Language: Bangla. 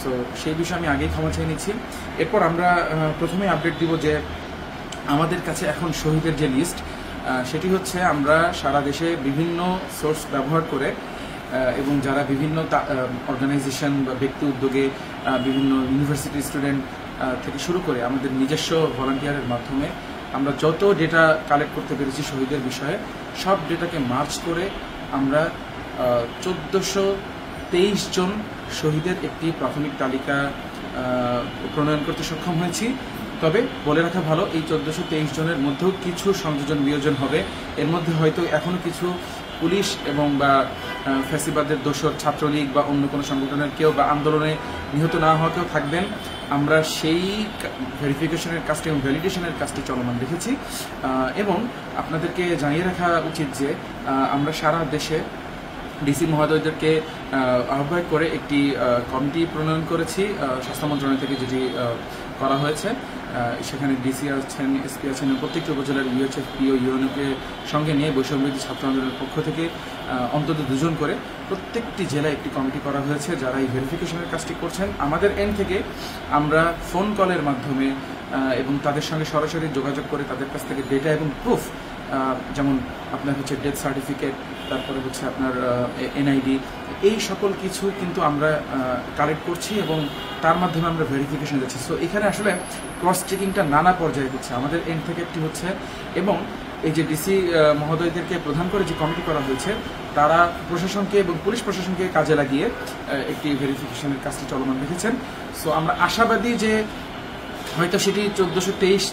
সো সেই বিষয়ে আমি আগেই ক্ষমা চেয়ে নিচ্ছি। এরপর আমরা প্রথমে আপডেট দিব যে আমাদের কাছে এখন শহীদের যে লিস্ট সেটি হচ্ছে আমরা সারা দেশে বিভিন্ন সোর্স ব্যবহার করে এবং যারা বিভিন্ন অর্গানাইজেশন বা ব্যক্তি উদ্যোগে বিভিন্ন ইউনিভার্সিটি স্টুডেন্ট থেকে শুরু করে আমাদের নিজস্ব ভলান্টিয়ারের মাধ্যমে আমরা যত ডেটা কালেক্ট করতে পেরেছি শহীদের বিষয়ে সব ডেটাকে মার্চ করে আমরা 1423 জন শহীদের একটি প্রাথমিক তালিকা প্রণয়ন করতে সক্ষম হয়েছি। তবে বলে রাখা ভালো, এই 1423 জনের মধ্যেও কিছু সংযোজন বিয়োজন হবে। এর মধ্যে হয়তো এখনও কিছু পুলিশ এবং বা ফ্যাসিবাদের দোসর ছাত্রলীগ বা অন্য কোনো সংগঠনের কেউ বা আন্দোলনে নিহত না হওয়া কেউ থাকবেন। আমরা সেই ভেরিফিকেশনের কাজটি এবং ভ্যালিডেশনের কাজটি চলমান রেখেছি এবং আপনাদেরকে জানিয়ে রাখা উচিত যে আমরা সারা দেশে ডিসি মহোদয়দেরকে আহ্বায়ক করে একটি কমিটি প্রণয়ন করেছি স্বাস্থ্য মন্ত্রণালয় থেকে, যেটি করা হয়েছে। সেখানে ডিসি আছেন, এসপি আছেন, প্রত্যেকটি উপজেলার ইউএচএফ পিও ইউএনওকে সঙ্গে নিয়ে বৈষম্যবিরোধী ছাত্র আন্দোলনের পক্ষ থেকে অন্তত 2 জন করে প্রত্যেকটি জেলায় একটি কমিটি করা হয়েছে যারা এই ভেরিফিকেশনের কাজটি করছেন। আমাদের এন্ড থেকে আমরা ফোন কলের মাধ্যমে এবং তাদের সঙ্গে সরাসরি যোগাযোগ করে তাদের কাছ থেকে ডেটা এবং প্রুফ, যেমন আপনার হচ্ছে ডেথ সার্টিফিকেট, তারপরে হচ্ছে আপনার এনআইডি, এই সকল কিছু কিন্তু আমরা কালেক্ট করছি এবং তার মাধ্যমে আমরা ভেরিফিকেশন দিচ্ছি। সো এখানে আসলে ক্রস চেকিংটা নানা পর্যায়ে হচ্ছে, আমাদের এন্ড থেকে একটি হচ্ছে এবং এই যে ডিসি মহোদয়দেরকে প্রধান করে যে কমিটি করা হয়েছে তারা প্রশাসনকে এবং পুলিশ প্রশাসনকে কাজে লাগিয়ে একটি ভেরিফিকেশনের কাজটি চলমান রেখেছেন। সো আমরা আশাবাদী যে হয়তো সেটি 1423